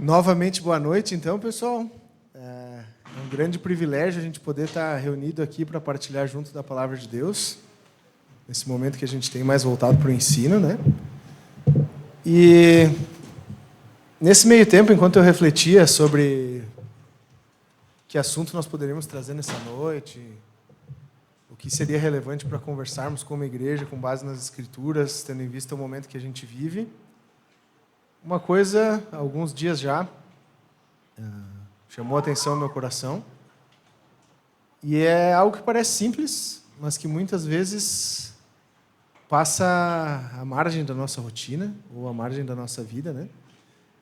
Novamente, boa noite, então, pessoal. É um grande privilégio a gente poder estar reunido aqui para partilhar junto da Palavra de Deus, nesse momento que a gente tem mais voltado para o ensino, né? E nesse meio tempo, enquanto eu refletia sobre que assunto nós poderíamos trazer nessa noite, o que seria relevante para conversarmos como igreja, com base nas Escrituras, tendo em vista o momento que a gente vive, uma coisa, há alguns dias já, chamou a atenção no meu coração, e é algo que parece simples, mas que muitas vezes passa à margem da nossa rotina, ou à margem da nossa vida, né?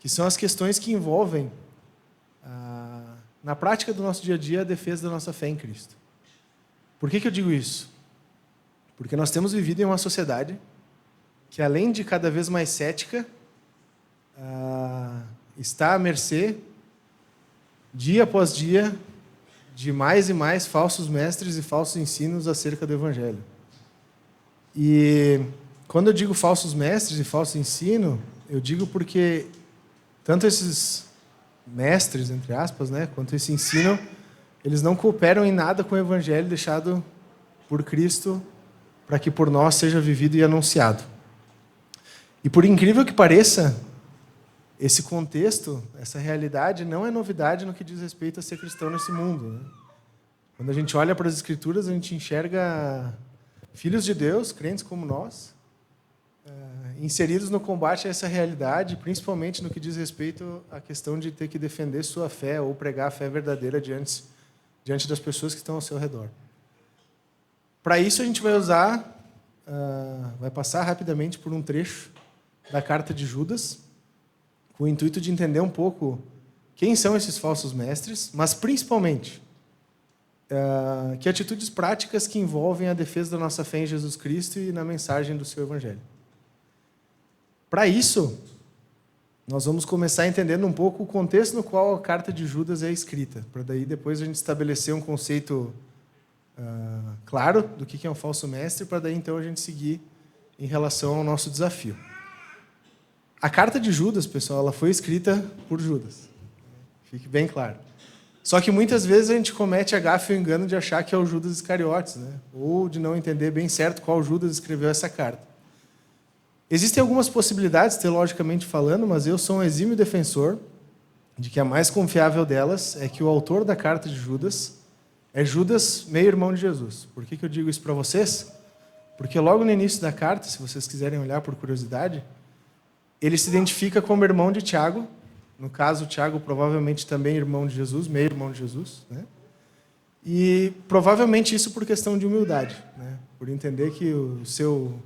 Que são as questões que envolvem, na prática do nosso dia a dia, a defesa da nossa fé em Cristo. Por que eu digo isso? Porque nós temos vivido em uma sociedade que, além de cada vez mais cética, está à mercê, dia após dia, de mais e mais falsos mestres e falsos ensinos acerca do Evangelho. E quando eu digo falsos mestres e falso ensino, eu digo porque tanto esses mestres, entre aspas, né, quanto esse ensino, eles não cooperam em nada com o Evangelho deixado por Cristo para que por nós seja vivido e anunciado. E por incrível que pareça, esse contexto, essa realidade, não é novidade no que diz respeito a ser cristão nesse mundo, né? Quando a gente olha para as Escrituras, a gente enxerga filhos de Deus, crentes como nós, inseridos no combate a essa realidade, principalmente no que diz respeito à questão de ter que defender sua fé ou pregar a fé verdadeira diante das pessoas que estão ao seu redor. Para isso, a gente vai vai passar rapidamente por um trecho da carta de Judas, com o intuito de entender um pouco quem são esses falsos mestres, mas principalmente que atitudes práticas que envolvem a defesa da nossa fé em Jesus Cristo e na mensagem do seu Evangelho. Para isso, nós vamos começar entendendo um pouco o contexto no qual a carta de Judas é escrita, para daí depois a gente estabelecer um conceito claro do que é um falso mestre, para daí então a gente seguir em relação ao nosso desafio. A carta de Judas, pessoal, ela foi escrita por Judas. Fique bem claro. Só que muitas vezes a gente comete a gafe e o engano de achar que é o Judas Iscariotes, né? Ou de não entender bem certo qual Judas escreveu essa carta. Existem algumas possibilidades, teologicamente falando, mas eu sou um exímio defensor de que a mais confiável delas é que o autor da carta de Judas é Judas, meio-irmão de Jesus. Por que eu digo isso para vocês? Porque logo no início da carta, se vocês quiserem olhar por curiosidade, ele se identifica como irmão de Tiago. No caso, Tiago provavelmente também irmão de Jesus, meio-irmão de Jesus, né? E provavelmente isso por questão de humildade, né? Por entender que o seu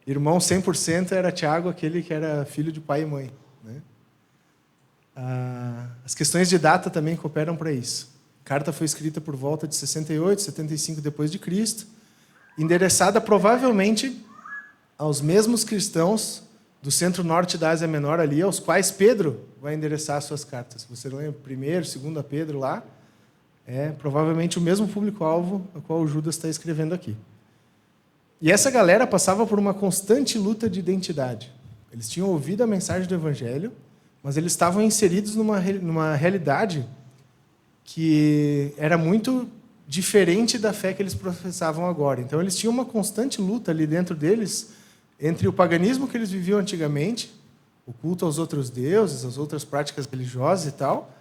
irmão 100% era Tiago, aquele que era filho de pai e mãe, né? As questões de data também cooperam para isso. A carta foi escrita por volta de 68, 75 depois de Cristo, endereçada provavelmente aos mesmos cristãos do centro-norte da Ásia Menor ali, aos quais Pedro vai endereçar suas cartas. Você lembra 1º, 2 Pedro lá? É provavelmente o mesmo público-alvo a qual o Judas está escrevendo aqui. E essa galera passava por uma constante luta de identidade. Eles tinham ouvido a mensagem do Evangelho, mas eles estavam inseridos numa realidade que era muito diferente da fé que eles professavam agora. Então, eles tinham uma constante luta ali dentro deles entre o paganismo que eles viviam antigamente, o culto aos outros deuses, as outras práticas religiosas e tal,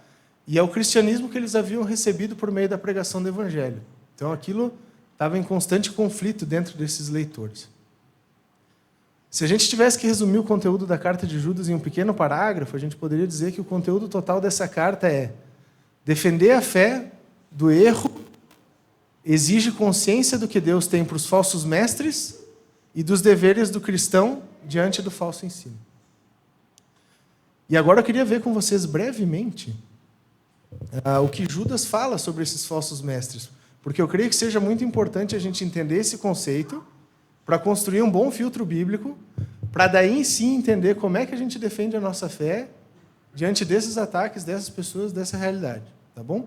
e ao cristianismo que eles haviam recebido por meio da pregação do Evangelho. Então, aquilo estava em constante conflito dentro desses leitores. Se a gente tivesse que resumir o conteúdo da carta de Judas em um pequeno parágrafo, a gente poderia dizer que o conteúdo total dessa carta é: defender a fé do erro exige consciência do que Deus tem para os falsos mestres e dos deveres do cristão diante do falso ensino. E agora eu queria ver com vocês brevemente o que Judas fala sobre esses falsos mestres, porque eu creio que seja muito importante a gente entender esse conceito para construir um bom filtro bíblico, para daí sim entender como é que a gente defende a nossa fé diante desses ataques, dessas pessoas, dessa realidade. Tá bom?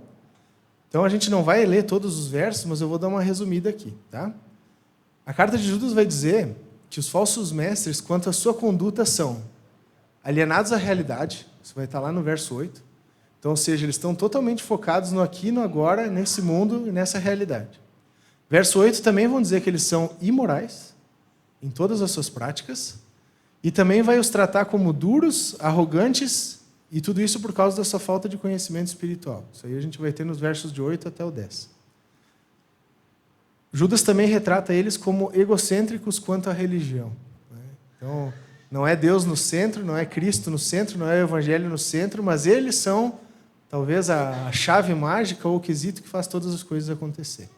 Então a gente não vai ler todos os versos, mas eu vou dar uma resumida aqui, tá? A carta de Judas vai dizer que os falsos mestres, quanto à sua conduta, são alienados à realidade, Isso vai estar lá no verso 8. Então, ou seja, eles estão totalmente focados no aqui, no agora, nesse mundo e nessa realidade. Verso 8 também vão dizer que eles são imorais em todas as suas práticas e também vai os tratar como duros, arrogantes e tudo isso por causa da sua falta de conhecimento espiritual. Isso aí a gente vai ter nos versos de 8 até o 10. Judas também retrata eles como egocêntricos quanto à religião. Então, não é Deus no centro, não é Cristo no centro, não é o Evangelho no centro, mas eles são talvez a chave mágica ou o quesito que faz todas as coisas acontecer.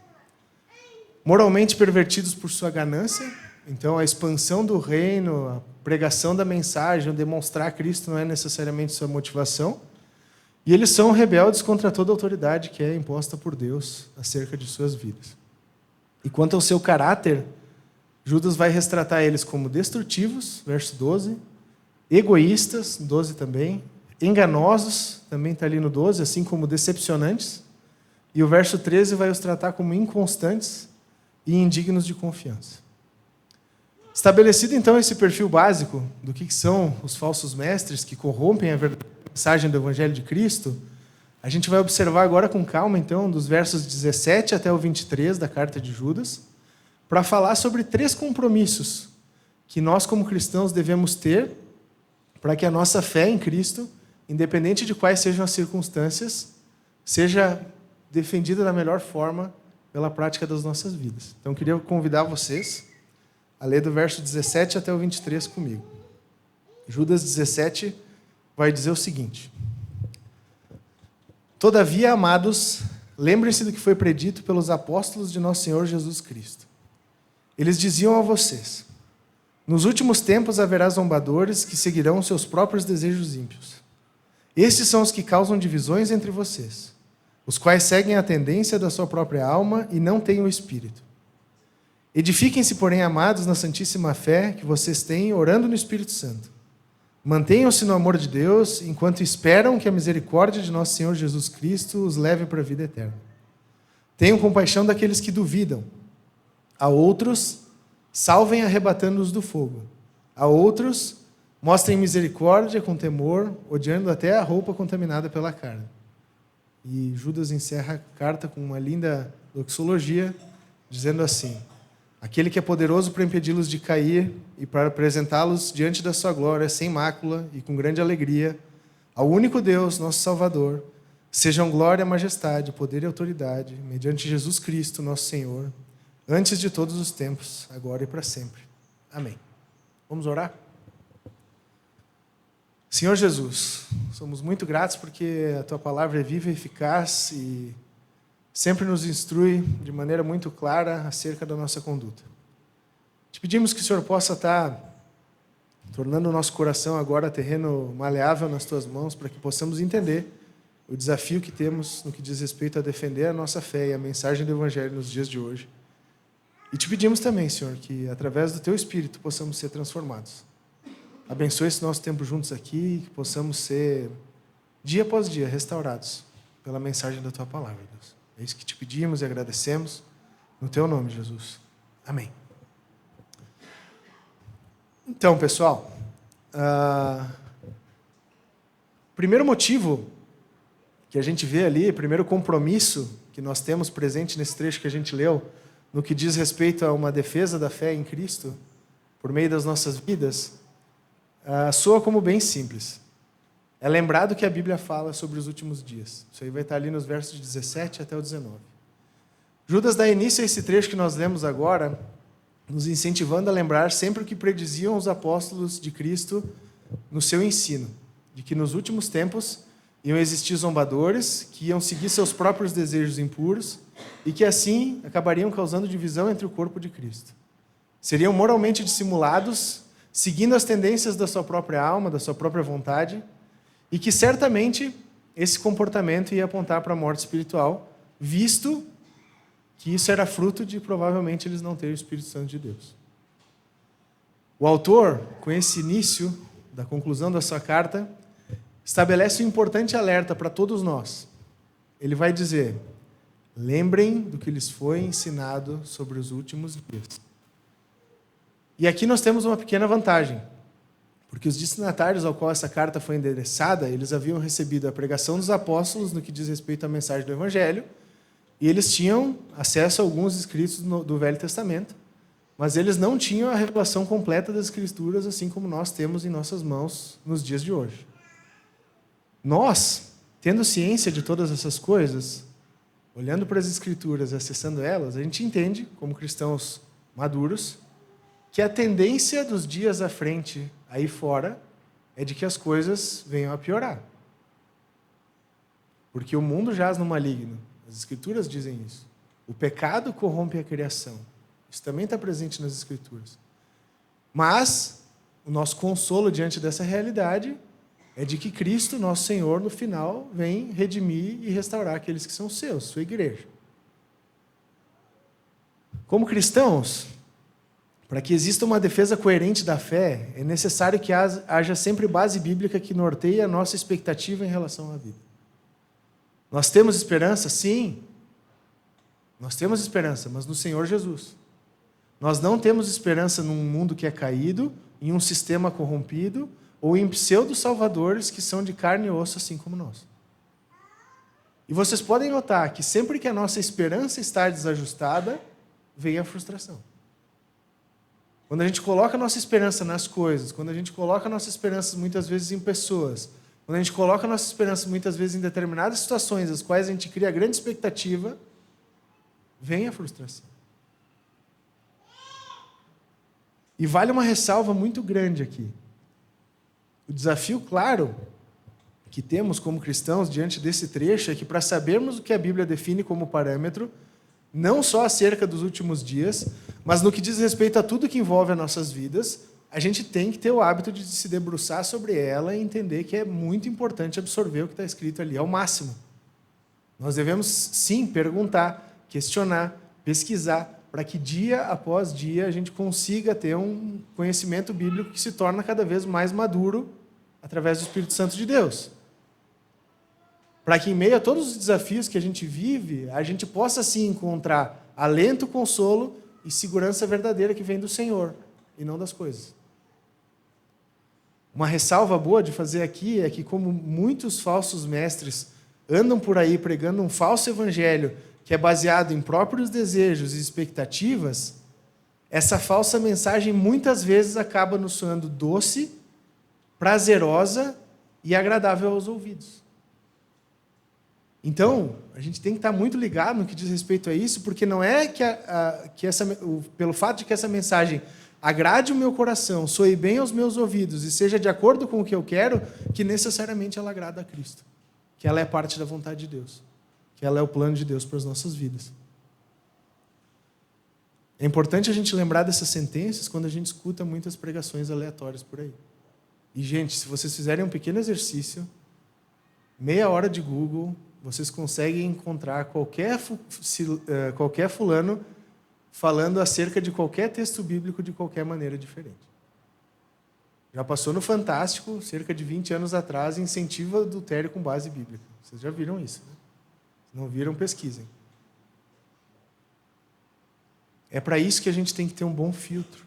Moralmente pervertidos por sua ganância, então a expansão do reino, a pregação da mensagem, o demonstrar Cristo não é necessariamente sua motivação, e eles são rebeldes contra toda a autoridade que é imposta por Deus acerca de suas vidas. E quanto ao seu caráter, Judas vai retratar eles como destrutivos, verso 12, egoístas, 12 também, enganosos, também está ali no 12, assim como decepcionantes, e o verso 13 vai os tratar como inconstantes e indignos de confiança. Estabelecido então esse perfil básico do que são os falsos mestres que corrompem a mensagem do Evangelho de Cristo, a gente vai observar agora com calma então dos versos 17 até o 23 da carta de Judas, para falar sobre 3 compromissos que nós como cristãos devemos ter para que a nossa fé em Cristo, independente de quais sejam as circunstâncias, seja defendida da melhor forma pela prática das nossas vidas. Então, eu queria convidar vocês a ler do verso 17 até o 23 comigo. Judas 17 vai dizer o seguinte: Todavia, amados, lembrem-se do que foi predito pelos apóstolos de nosso Senhor Jesus Cristo. Eles diziam a vocês: nos últimos tempos haverá zombadores que seguirão seus próprios desejos ímpios. Estes são os que causam divisões entre vocês, os quais seguem a tendência da sua própria alma e não têm o Espírito. Edifiquem-se, porém, amados, na santíssima fé que vocês têm, orando no Espírito Santo. Mantenham-se no amor de Deus, enquanto esperam que a misericórdia de nosso Senhor Jesus Cristo os leve para a vida eterna. Tenham compaixão daqueles que duvidam. A outros, salvem arrebatando-os do fogo. A outros, mostrem misericórdia com temor, odiando até a roupa contaminada pela carne. E Judas encerra a carta com uma linda doxologia, dizendo assim: aquele que é poderoso para impedi-los de cair e para apresentá-los diante da sua glória, sem mácula e com grande alegria, ao único Deus, nosso Salvador, sejam glória, majestade, poder e autoridade, mediante Jesus Cristo, nosso Senhor, antes de todos os tempos, agora e para sempre. Amém. Vamos orar? Senhor Jesus, somos muito gratos porque a Tua palavra é viva e eficaz e sempre nos instrui de maneira muito clara acerca da nossa conduta. Te pedimos que o Senhor possa estar tornando o nosso coração agora terreno maleável nas Tuas mãos para que possamos entender o desafio que temos no que diz respeito a defender a nossa fé e a mensagem do Evangelho nos dias de hoje. E te pedimos também, Senhor, que através do Teu Espírito possamos ser transformados. Abençoe esse nosso tempo juntos aqui, que possamos ser, dia após dia, restaurados pela mensagem da Tua palavra, Deus. É isso que te pedimos e agradecemos, no Teu nome, Jesus. Amém. Então, pessoal, primeiro motivo que a gente vê ali, primeiro compromisso que nós temos presente nesse trecho que a gente leu, no que diz respeito a uma defesa da fé em Cristo, por meio das nossas vidas, soa como bem simples. É lembrado que a Bíblia fala sobre os últimos dias. Isso aí vai estar ali nos versos de 17 até o 19. Judas dá início a esse trecho que nós lemos agora, nos incentivando a lembrar sempre o que prediziam os apóstolos de Cristo no seu ensino, de que nos últimos tempos iam existir zombadores, que iam seguir seus próprios desejos impuros e que assim acabariam causando divisão entre o corpo de Cristo. Seriam moralmente dissimulados, seguindo as tendências da sua própria alma, da sua própria vontade, e que certamente esse comportamento ia apontar para a morte espiritual, visto que isso era fruto de provavelmente eles não terem o Espírito Santo de Deus. O autor, com esse início da conclusão da sua carta, estabelece um importante alerta para todos nós. Ele vai dizer: lembrem do que lhes foi ensinado sobre os últimos dias. E aqui nós temos uma pequena vantagem, Porque os destinatários ao qual essa carta foi endereçada, eles haviam recebido a pregação dos apóstolos no que diz respeito à mensagem do Evangelho, e eles tinham acesso a alguns escritos do Velho Testamento, mas eles não tinham a revelação completa das Escrituras, assim como nós temos em nossas mãos nos dias de hoje. Nós, tendo ciência de todas essas coisas, olhando para as Escrituras e acessando elas, a gente entende, como cristãos maduros, que a tendência dos dias à frente, aí fora, é de que as coisas venham a piorar. Porque o mundo jaz no maligno. As Escrituras dizem isso. O pecado corrompe a criação. Isso também está presente nas Escrituras. Mas o nosso consolo diante dessa realidade é de que Cristo, nosso Senhor, no final, vem redimir e restaurar aqueles que são seus, sua igreja. Como cristãos, para que exista uma defesa coerente da fé, é necessário que haja sempre base bíblica que norteie a nossa expectativa em relação à vida. Nós temos esperança? Sim. Nós temos esperança, mas no Senhor Jesus. Nós não temos esperança num mundo que é caído, em um sistema corrompido, ou em pseudo-salvadores que são de carne e osso, assim como nós. E vocês podem notar que sempre que a nossa esperança está desajustada, vem a frustração. Quando a gente coloca a nossa esperança nas coisas, quando a gente coloca a nossa esperança muitas vezes em pessoas, quando a gente coloca a nossa esperança muitas vezes em determinadas situações, as quais a gente cria grande expectativa, vem a frustração. E vale uma ressalva muito grande aqui. O desafio, claro, que temos como cristãos diante desse trecho é que para sabermos o que a Bíblia define como parâmetro, não só acerca dos últimos dias, mas no que diz respeito a tudo que envolve as nossas vidas, a gente tem que ter o hábito de se debruçar sobre ela e entender que é muito importante absorver o que está escrito ali ao máximo. Nós devemos, sim, perguntar, questionar, pesquisar, para que dia após dia a gente consiga ter um conhecimento bíblico que se torna cada vez mais maduro através do Espírito Santo de Deus. Para que em meio a todos os desafios que a gente vive, a gente possa sim encontrar alento, consolo e segurança verdadeira que vem do Senhor e não das coisas. Uma ressalva boa de fazer aqui é que, como muitos falsos mestres andam por aí pregando um falso evangelho que é baseado em próprios desejos e expectativas, essa falsa mensagem muitas vezes acaba nos soando doce, prazerosa e agradável aos ouvidos. Então, a gente tem que estar muito ligado no que diz respeito a isso, porque não é pelo fato de que essa mensagem agrade o meu coração, soe bem aos meus ouvidos e seja de acordo com o que eu quero, que necessariamente ela agrada a Cristo, que ela é parte da vontade de Deus, que ela é o plano de Deus para as nossas vidas. É importante a gente lembrar dessas sentenças quando a gente escuta muitas pregações aleatórias por aí. E, gente, se vocês fizerem um pequeno exercício, meia hora de Google, vocês conseguem encontrar qualquer fulano falando acerca de qualquer texto bíblico de qualquer maneira diferente. Já passou no Fantástico, cerca de 20 anos atrás, incentiva adultério com base bíblica. Vocês já viram isso, né? Se não viram, pesquisem. É para isso que a gente tem que ter um bom filtro,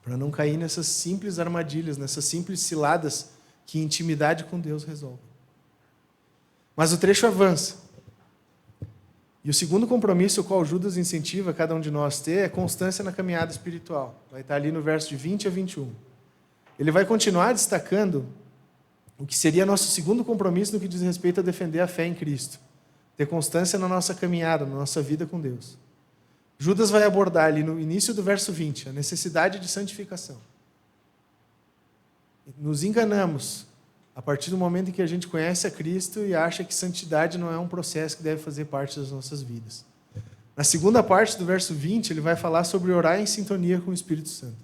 para não cair nessas simples armadilhas, nessas simples ciladas que intimidade com Deus resolve. Mas o trecho avança. E o segundo compromisso, o qual Judas incentiva cada um de nós a ter, é constância na caminhada espiritual. Vai estar ali no verso de 20 a 21. Ele vai continuar destacando o que seria nosso segundo compromisso no que diz respeito a defender a fé em Cristo. Ter constância na nossa caminhada, na nossa vida com Deus. Judas vai abordar ali no início do verso 20, a necessidade de santificação. Nos enganamos a partir do momento em que a gente conhece a Cristo e acha que santidade não é um processo que deve fazer parte das nossas vidas. Na segunda parte do verso 20, ele vai falar sobre orar em sintonia com o Espírito Santo.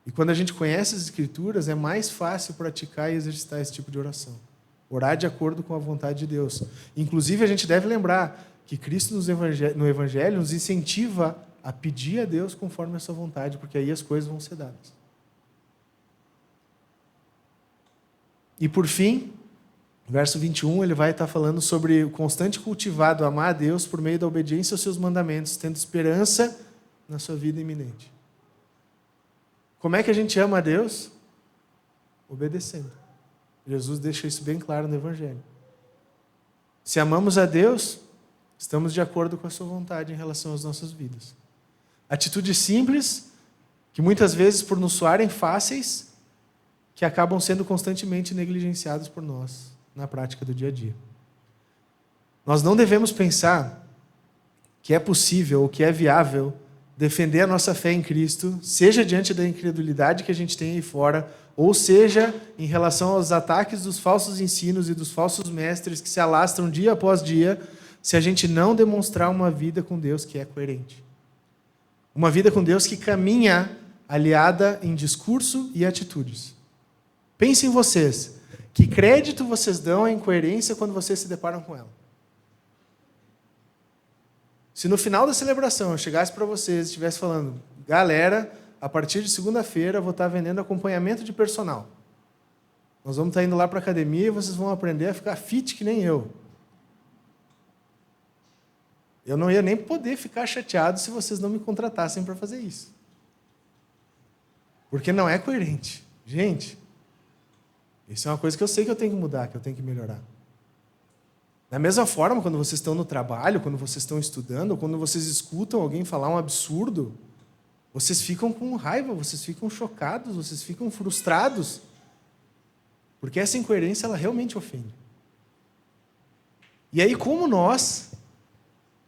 E quando a gente conhece as Escrituras, é mais fácil praticar e exercitar esse tipo de oração. Orar de acordo com a vontade de Deus. Inclusive, a gente deve lembrar que Cristo no Evangelho nos incentiva a pedir a Deus conforme a sua vontade, porque aí as coisas vão ser dadas. E por fim, verso 21, ele vai estar falando sobre o constante cultivado a amar a Deus por meio da obediência aos seus mandamentos, tendo esperança na sua vida iminente. Como é que a gente ama a Deus? Obedecendo. Jesus deixa isso bem claro no Evangelho. Se amamos a Deus, estamos de acordo com a sua vontade em relação às nossas vidas. Atitudes simples, que muitas vezes, por nos soarem fáceis, que acabam sendo constantemente negligenciadas por nós na prática do dia a dia. Nós não devemos pensar que é possível ou que é viável defender a nossa fé em Cristo, seja diante da incredulidade que a gente tem aí fora, ou seja em relação aos ataques dos falsos ensinos e dos falsos mestres que se alastram dia após dia, se a gente não demonstrar uma vida com Deus que é coerente. Uma vida com Deus que caminha aliada em discurso e atitudes. Pensem em vocês. Que crédito vocês dão à incoerência quando vocês se deparam com ela? Se no final da celebração eu chegasse para vocês e estivesse falando, galera, a partir de segunda-feira eu vou estar vendendo acompanhamento de personal. Nós vamos estar indo lá para a academia e vocês vão aprender a ficar fit que nem eu. Eu não ia nem poder ficar chateado se vocês não me contratassem para fazer isso. Porque não é coerente. Gente, isso é uma coisa que eu sei que eu tenho que mudar, que eu tenho que melhorar. Da mesma forma, quando vocês estão no trabalho, quando vocês estão estudando, ou quando vocês escutam alguém falar um absurdo, vocês ficam com raiva, vocês ficam chocados, vocês ficam frustrados. Porque essa incoerência, ela realmente ofende. E aí, como nós,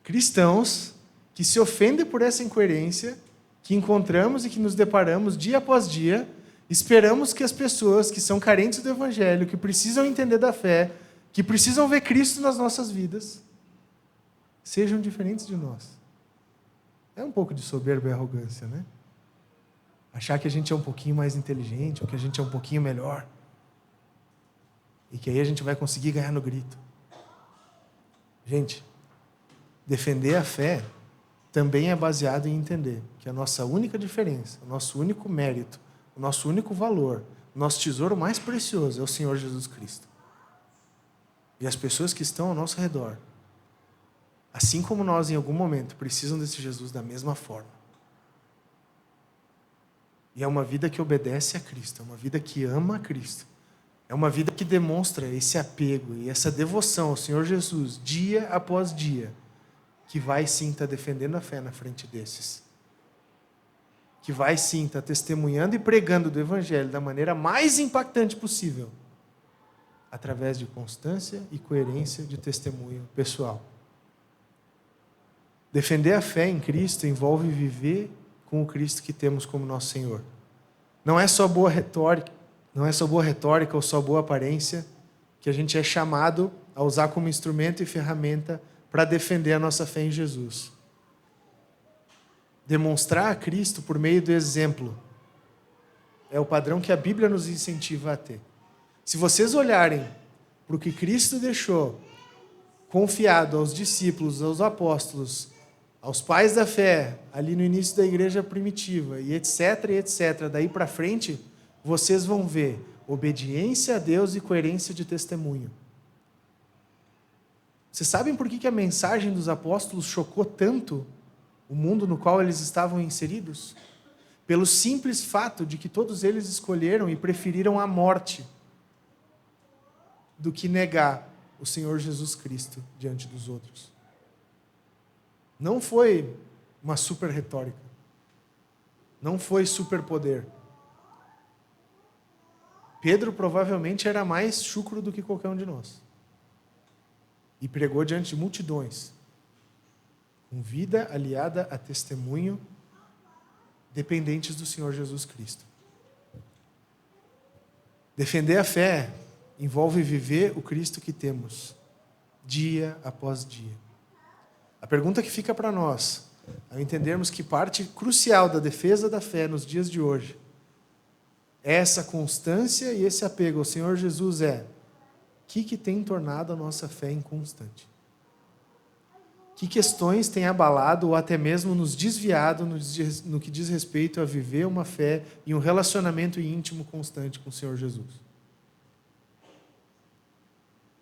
cristãos, que se ofendem por essa incoerência, que encontramos e que nos deparamos dia após dia, esperamos que as pessoas que são carentes do Evangelho, que precisam entender da fé, que precisam ver Cristo nas nossas vidas, sejam diferentes de nós. É um pouco de soberba e arrogância, né? Achar que a gente é um pouquinho mais inteligente, ou que a gente é um pouquinho melhor. E que aí a gente vai conseguir ganhar no grito. Gente, defender a fé também é baseado em entender que a nossa única diferença, o nosso único mérito, o nosso único valor, o nosso tesouro mais precioso é o Senhor Jesus Cristo. E as pessoas que estão ao nosso redor, assim como nós em algum momento, precisam desse Jesus da mesma forma. E é uma vida que obedece a Cristo, é uma vida que ama a Cristo. É uma vida que demonstra esse apego e essa devoção ao Senhor Jesus, dia após dia, que vai sim estar defendendo a fé na frente desses. Que vai sim estar testemunhando e pregando do Evangelho da maneira mais impactante possível, através de constância e coerência de testemunho pessoal. Defender a fé em Cristo envolve viver com o Cristo que temos como nosso Senhor. Não é só boa retórica, ou só boa aparência que a gente é chamado a usar como instrumento e ferramenta para defender a nossa fé em Jesus. Demonstrar a Cristo por meio do exemplo é o padrão que a Bíblia nos incentiva a ter. Se vocês olharem para o que Cristo deixou confiado aos discípulos, aos apóstolos, aos pais da fé, ali no início da igreja primitiva, e etc., daí para frente, vocês vão ver obediência a Deus e coerência de testemunho. Vocês sabem por que a mensagem dos apóstolos chocou tanto o mundo no qual eles estavam inseridos? Pelo simples fato de que todos eles escolheram e preferiram a morte do que negar o Senhor Jesus Cristo diante dos outros. Não foi uma super retórica. Não foi superpoder. Pedro provavelmente era mais chucro do que qualquer um de nós. E pregou diante de multidões, com vida aliada a testemunho, dependentes do Senhor Jesus Cristo. Defender a fé envolve viver o Cristo que temos, dia após dia. A pergunta que fica para nós, ao entendermos que parte crucial da defesa da fé nos dias de hoje, é essa constância e esse apego ao Senhor Jesus o que tem tornado a nossa fé inconstante? Que questões têm abalado ou até mesmo nos desviado no que diz respeito a viver uma fé e um relacionamento íntimo constante com o Senhor Jesus?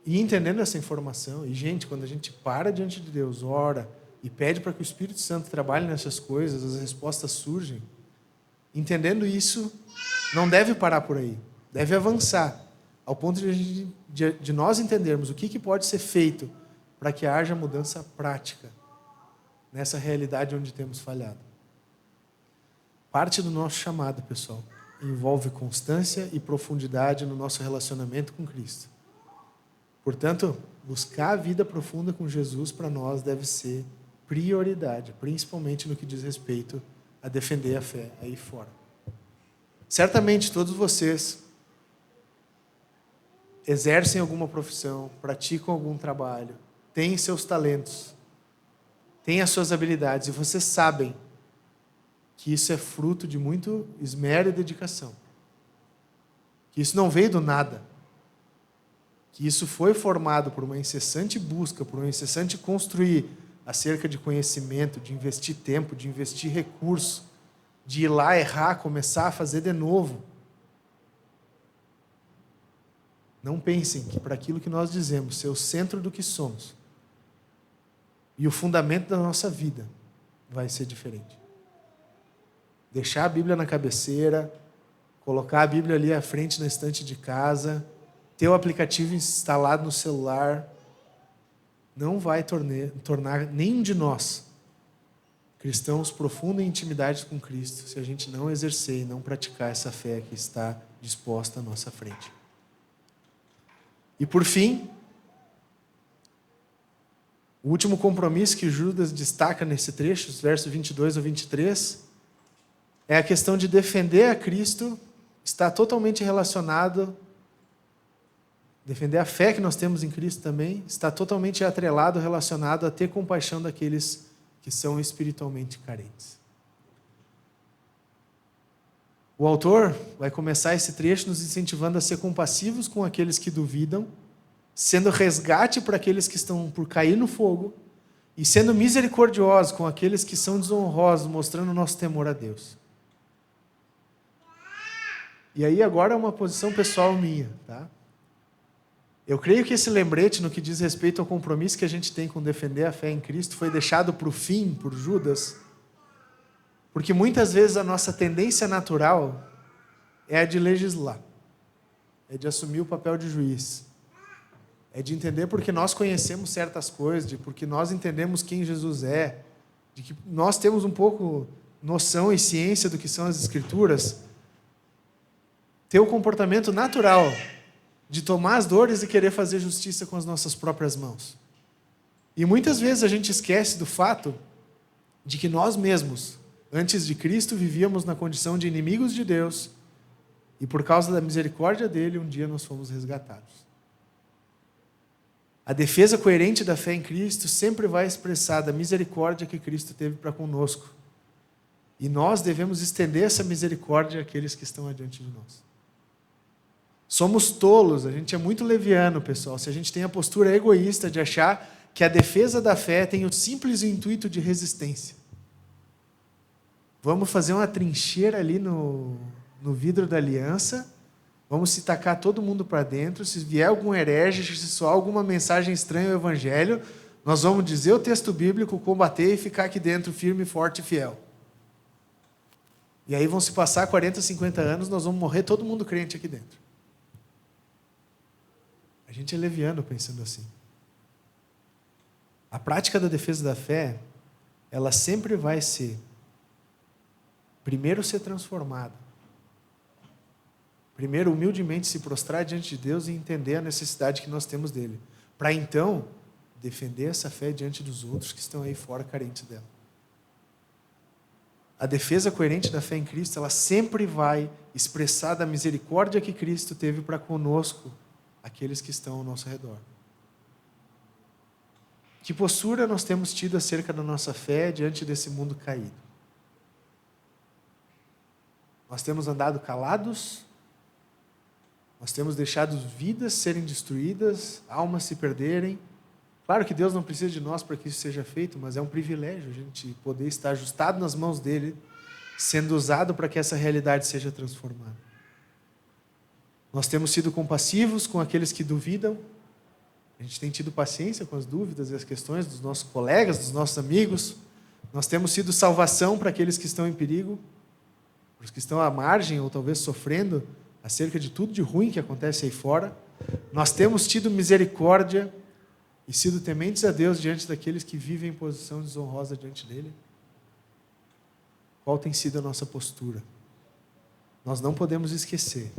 E entendendo essa informação, e gente, quando a gente para diante de Deus, ora e pede para que o Espírito Santo trabalhe nessas coisas, as respostas surgem. Entendendo isso, não deve parar por aí. Deve avançar, ao ponto de nós entendermos o que pode ser feito para que haja mudança prática nessa realidade onde temos falhado. Parte do nosso chamado, pessoal, envolve constância e profundidade no nosso relacionamento com Cristo. Portanto, buscar a vida profunda com Jesus para nós deve ser prioridade, principalmente no que diz respeito a defender a fé aí fora. Certamente todos vocês exercem alguma profissão, praticam algum trabalho, têm seus talentos, têm as suas habilidades, e vocês sabem que isso é fruto de muito esmero e dedicação. Que isso não veio do nada. Que isso foi formado por uma incessante busca, por um incessante construir acerca de conhecimento, de investir tempo, de investir recurso, de ir lá errar, começar a fazer de novo. Não pensem que para aquilo que nós dizemos ser o centro do que somos e o fundamento da nossa vida vai ser diferente. Deixar a Bíblia na cabeceira, colocar a Bíblia ali à frente na estante de casa, ter o aplicativo instalado no celular, não vai tornar nenhum de nós cristãos profundos em intimidade com Cristo se a gente não exercer e não praticar essa fé que está disposta à nossa frente. E por fim, o último compromisso que Judas destaca nesse trecho, os versos 22 ao 23, é a questão de defender a Cristo, está totalmente relacionado, defender a fé que nós temos em Cristo também, está totalmente atrelado, relacionado a ter compaixão daqueles que são espiritualmente carentes. O autor vai começar esse trecho nos incentivando a ser compassivos com aqueles que duvidam, sendo resgate para aqueles que estão por cair no fogo e sendo misericordiosos com aqueles que são desonrosos, mostrando o nosso temor a Deus. E aí agora é uma posição pessoal minha, tá? Eu creio que esse lembrete no que diz respeito ao compromisso que a gente tem com defender a fé em Cristo foi deixado para o fim por Judas, porque muitas vezes a nossa tendência natural é a de legislar, é de assumir o papel de juiz, é de entender porque nós conhecemos certas coisas, porque nós entendemos quem Jesus é, de que nós temos um pouco noção e ciência do que são as Escrituras, ter o comportamento natural de tomar as dores e querer fazer justiça com as nossas próprias mãos. E muitas vezes a gente esquece do fato de que nós mesmos, antes de Cristo, vivíamos na condição de inimigos de Deus e por causa da misericórdia dele, um dia nós fomos resgatados. A defesa coerente da fé em Cristo sempre vai expressar da misericórdia que Cristo teve para conosco. E nós devemos estender essa misericórdia àqueles que estão adiante de nós. Somos tolos, a gente é muito leviano, pessoal, se a gente tem a postura egoísta de achar que a defesa da fé tem o simples intuito de resistência. Vamos fazer uma trincheira ali no vidro da aliança, vamos se tacar todo mundo para dentro, se vier algum herege, se soar alguma mensagem estranha ao Evangelho, nós vamos dizer o texto bíblico, combater e ficar aqui dentro firme, forte e fiel. E aí vão se passar 40, 50 anos, nós vamos morrer todo mundo crente aqui dentro. A gente é leviano pensando assim. A prática da defesa da fé, ela sempre vai ser, primeiro ser transformada. Primeiro, humildemente se prostrar diante de Deus e entender a necessidade que nós temos dele. Para então, defender essa fé diante dos outros que estão aí fora carentes dela. A defesa coerente da fé em Cristo, ela sempre vai expressar da misericórdia que Cristo teve para conosco, aqueles que estão ao nosso redor. Que postura nós temos tido acerca da nossa fé diante desse mundo caído? Nós temos andado calados? Nós temos deixado vidas serem destruídas, almas se perderem? Claro que Deus não precisa de nós para que isso seja feito, mas é um privilégio a gente poder estar ajustado nas mãos dele, sendo usado para que essa realidade seja transformada. Nós temos sido compassivos com aqueles que duvidam. A gente tem tido paciência com as dúvidas e as questões dos nossos colegas, dos nossos amigos. Nós temos sido salvação para aqueles que estão em perigo. para os que estão à margem ou talvez sofrendo acerca de tudo de ruim que acontece aí fora. Nós temos tido misericórdia e sido tementes a Deus diante daqueles que vivem em posição desonrosa diante dele. Qual tem sido a nossa postura? Nós não podemos esquecer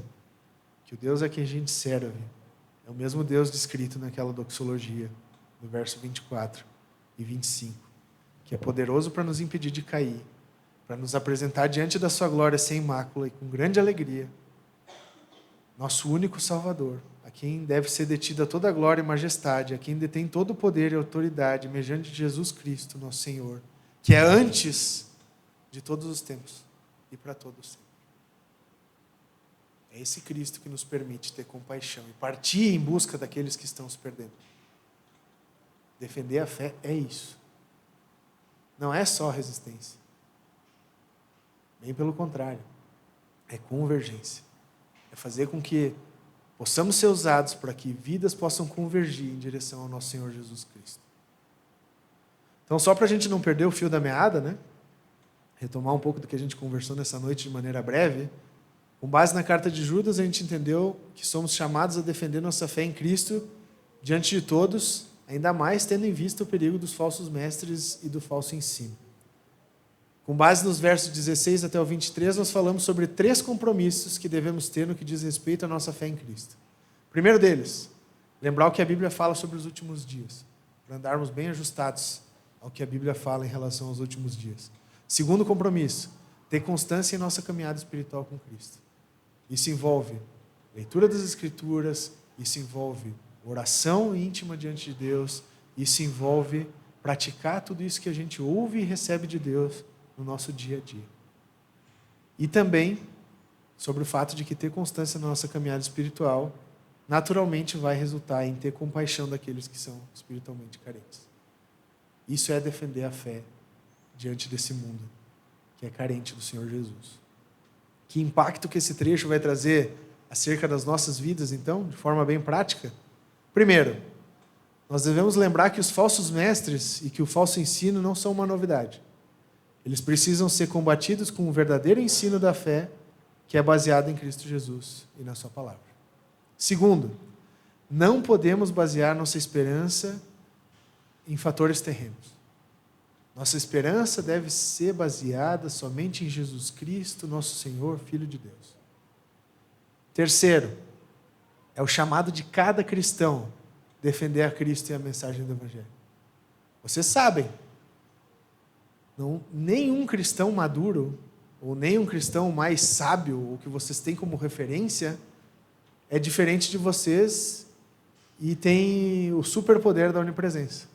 que o Deus a quem a gente serve é o mesmo Deus descrito naquela doxologia, no verso 24 e 25, que é poderoso para nos impedir de cair, para nos apresentar diante da sua glória sem mácula e com grande alegria. Nosso único Salvador, a quem deve ser detida toda a glória e majestade, a quem detém todo o poder e autoridade, mediante Jesus Cristo, nosso Senhor, que é antes de todos os tempos e para todos sempre. É esse Cristo que nos permite ter compaixão e partir em busca daqueles que estão se perdendo. Defender a fé é isso. Não é só resistência. Bem pelo contrário. É convergência. É fazer com que possamos ser usados para que vidas possam convergir em direção ao nosso Senhor Jesus Cristo. Então, só para a gente não perder o fio da meada, né? Retomar um pouco do que a gente conversou nessa noite de maneira breve, com base na carta de Judas, a gente entendeu que somos chamados a defender nossa fé em Cristo diante de todos, ainda mais tendo em vista o perigo dos falsos mestres e do falso ensino. Com base nos versos 16 até o 23, nós falamos sobre 3 compromissos que devemos ter no que diz respeito à nossa fé em Cristo. O primeiro deles, lembrar o que a Bíblia fala sobre os últimos dias, para andarmos bem ajustados ao que a Bíblia fala em relação aos últimos dias. Segundo compromisso, ter constância em nossa caminhada espiritual com Cristo. Isso envolve leitura das Escrituras, isso envolve oração íntima diante de Deus, isso envolve praticar tudo isso que a gente ouve e recebe de Deus no nosso dia a dia. E também sobre o fato de que ter constância na nossa caminhada espiritual naturalmente vai resultar em ter compaixão daqueles que são espiritualmente carentes. Isso é defender a fé diante desse mundo que é carente do Senhor Jesus. Que impacto que esse trecho vai trazer acerca das nossas vidas, então, de forma bem prática? Primeiro, nós devemos lembrar que os falsos mestres e que o falso ensino não são uma novidade. Eles precisam ser combatidos com o verdadeiro ensino da fé, que é baseado em Cristo Jesus e na sua palavra. Segundo, não podemos basear nossa esperança em fatores terrenos. Nossa esperança deve ser baseada somente em Jesus Cristo, nosso Senhor, Filho de Deus. Terceiro, é o chamado de cada cristão defender a Cristo e a mensagem do Evangelho. Vocês sabem, nenhum cristão maduro, ou nenhum cristão mais sábio, ou que vocês têm como referência, é diferente de vocês e tem o superpoder da onipresença.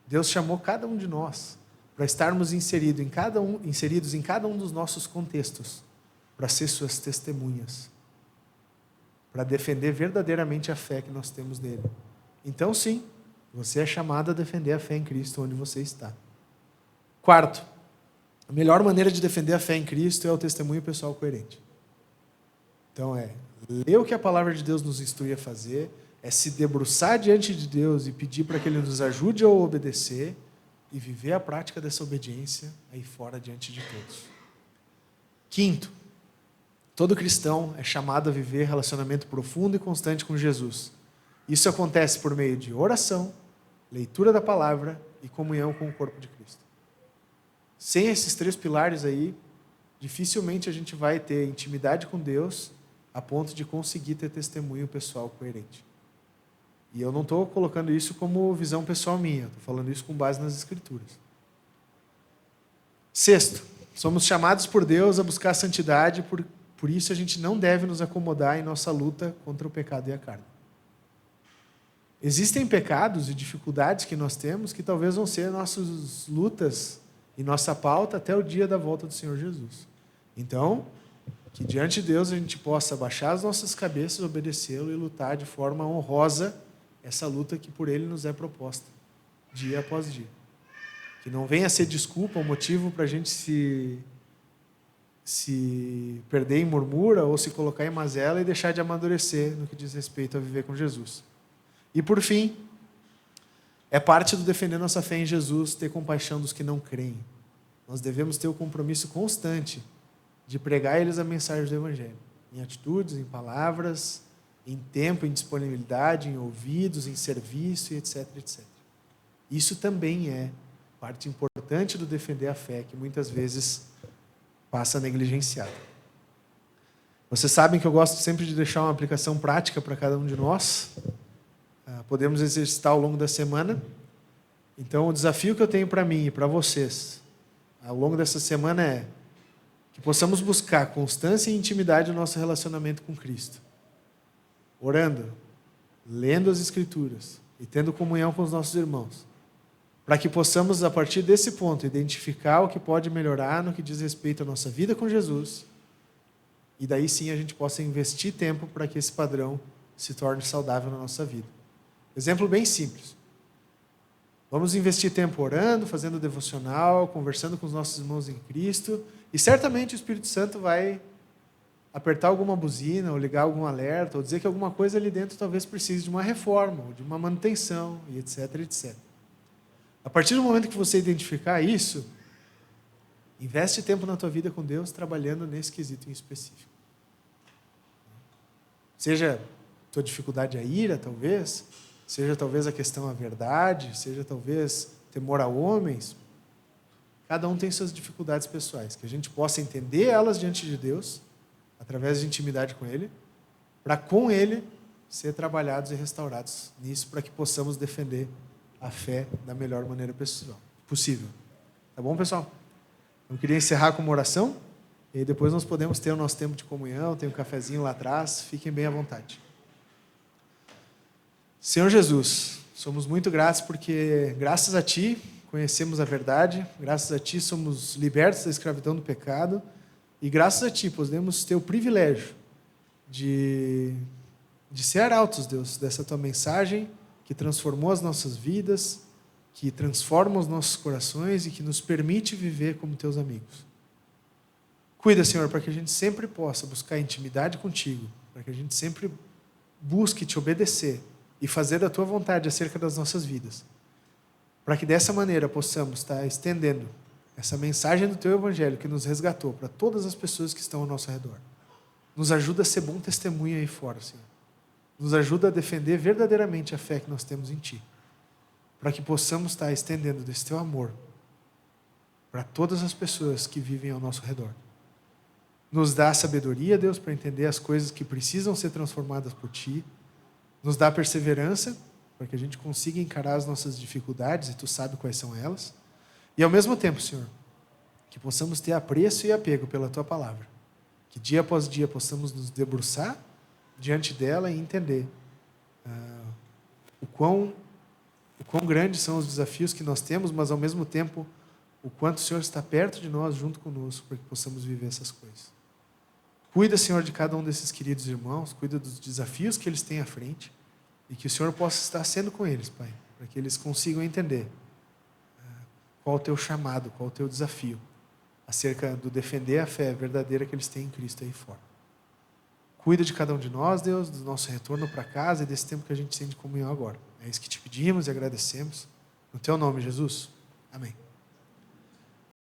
Deus chamou cada um de nós para estarmos inseridos em cada um dos nossos contextos, para ser suas testemunhas, para defender verdadeiramente a fé que nós temos nele. Então, sim, você é chamado a defender a fé em Cristo onde você está. Quarto, a melhor maneira de defender a fé em Cristo é o testemunho pessoal coerente. Então, ler o que a palavra de Deus nos instrui a fazer, é se debruçar diante de Deus e pedir para que Ele nos ajude a obedecer e viver a prática dessa obediência aí fora diante de todos. Quinto, todo cristão é chamado a viver relacionamento profundo e constante com Jesus. Isso acontece por meio de oração, leitura da palavra e comunhão com o corpo de Cristo. Sem esses 3 pilares aí, dificilmente a gente vai ter intimidade com Deus a ponto de conseguir ter testemunho pessoal coerente. E eu não estou colocando isso como visão pessoal minha, estou falando isso com base nas Escrituras. Sexto, somos chamados por Deus a buscar a santidade, por isso a gente não deve nos acomodar em nossa luta contra o pecado e a carne. Existem pecados e dificuldades que nós temos que talvez vão ser nossas lutas e nossa pauta até o dia da volta do Senhor Jesus. Então, que diante de Deus a gente possa baixar as nossas cabeças, obedecê-lo e lutar de forma honrosa essa luta que por Ele nos é proposta, dia após dia. Que não venha a ser desculpa ou motivo para a gente se perder em murmura ou se colocar em mazela e deixar de amadurecer no que diz respeito a viver com Jesus. E por fim, é parte do defender nossa fé em Jesus ter compaixão dos que não creem. Nós devemos ter o compromisso constante de pregar a eles a mensagem do Evangelho, em atitudes, em palavras, em tempo, em disponibilidade, em ouvidos, em serviço e etc, etc. Isso também é parte importante do defender a fé, que muitas vezes passa negligenciada. Vocês sabem que eu gosto sempre de deixar uma aplicação prática para cada um de nós. Podemos exercitar ao longo da semana. Então, o desafio que eu tenho para mim e para vocês, ao longo dessa semana, é que possamos buscar constância e intimidade no nosso relacionamento com Cristo. Orando, lendo as Escrituras e tendo comunhão com os nossos irmãos, para que possamos, a partir desse ponto, identificar o que pode melhorar no que diz respeito à nossa vida com Jesus, e daí sim a gente possa investir tempo para que esse padrão se torne saudável na nossa vida. Exemplo bem simples. Vamos investir tempo orando, fazendo devocional, conversando com os nossos irmãos em Cristo, e certamente o Espírito Santo vai apertar alguma buzina, ou ligar algum alerta, ou dizer que alguma coisa ali dentro talvez precise de uma reforma, ou de uma manutenção, e etc, etc. A partir do momento que você identificar isso, investe tempo na tua vida com Deus, trabalhando nesse quesito em específico. Seja tua dificuldade a ira, talvez, seja talvez a questão a verdade, seja talvez temor a homens, cada um tem suas dificuldades pessoais, que a gente possa entender elas diante de Deus, através de intimidade com Ele, para com Ele ser trabalhados e restaurados nisso, para que possamos defender a fé da melhor maneira possível. Tá bom, pessoal? Eu queria encerrar com uma oração, e aí depois nós podemos ter o nosso tempo de comunhão, tem um cafezinho lá atrás, fiquem bem à vontade. Senhor Jesus, somos muito gratos porque, graças a Ti, conhecemos a verdade, graças a Ti somos libertos da escravidão do pecado, e graças a Ti podemos ter o privilégio de ser arautos, Deus, dessa Tua mensagem que transformou as nossas vidas, que transforma os nossos corações e que nos permite viver como Teus amigos. Cuida, Senhor, para que a gente sempre possa buscar intimidade contigo, para que a gente sempre busque Te obedecer e fazer a Tua vontade acerca das nossas vidas, para que dessa maneira possamos estar estendendo essa mensagem do Teu Evangelho que nos resgatou para todas as pessoas que estão ao nosso redor. Nos ajuda a ser bom testemunho aí fora, Senhor. Nos ajuda a defender verdadeiramente a fé que nós temos em Ti, para que possamos estar estendendo desse Teu amor para todas as pessoas que vivem ao nosso redor. Nos dá sabedoria, Deus, para entender as coisas que precisam ser transformadas por Ti. Nos dá perseverança, para que a gente consiga encarar as nossas dificuldades, e Tu sabe quais são elas. E ao mesmo tempo, Senhor, que possamos ter apreço e apego pela Tua palavra. Que dia após dia possamos nos debruçar diante dela e entender o quão grandes são os desafios que nós temos, mas ao mesmo tempo o quanto o Senhor está perto de nós, junto conosco, para que possamos viver essas coisas. Cuida, Senhor, de cada um desses queridos irmãos, cuida dos desafios que eles têm à frente, e que o Senhor possa estar sendo com eles, Pai, para que eles consigam entender qual o Teu chamado, qual o Teu desafio, acerca do defender a fé verdadeira que eles têm em Cristo aí fora. Cuida de cada um de nós, Deus, do nosso retorno para casa e desse tempo que a gente tem de comunhão agora. É isso que Te pedimos e agradecemos. No Teu nome, Jesus. Amém.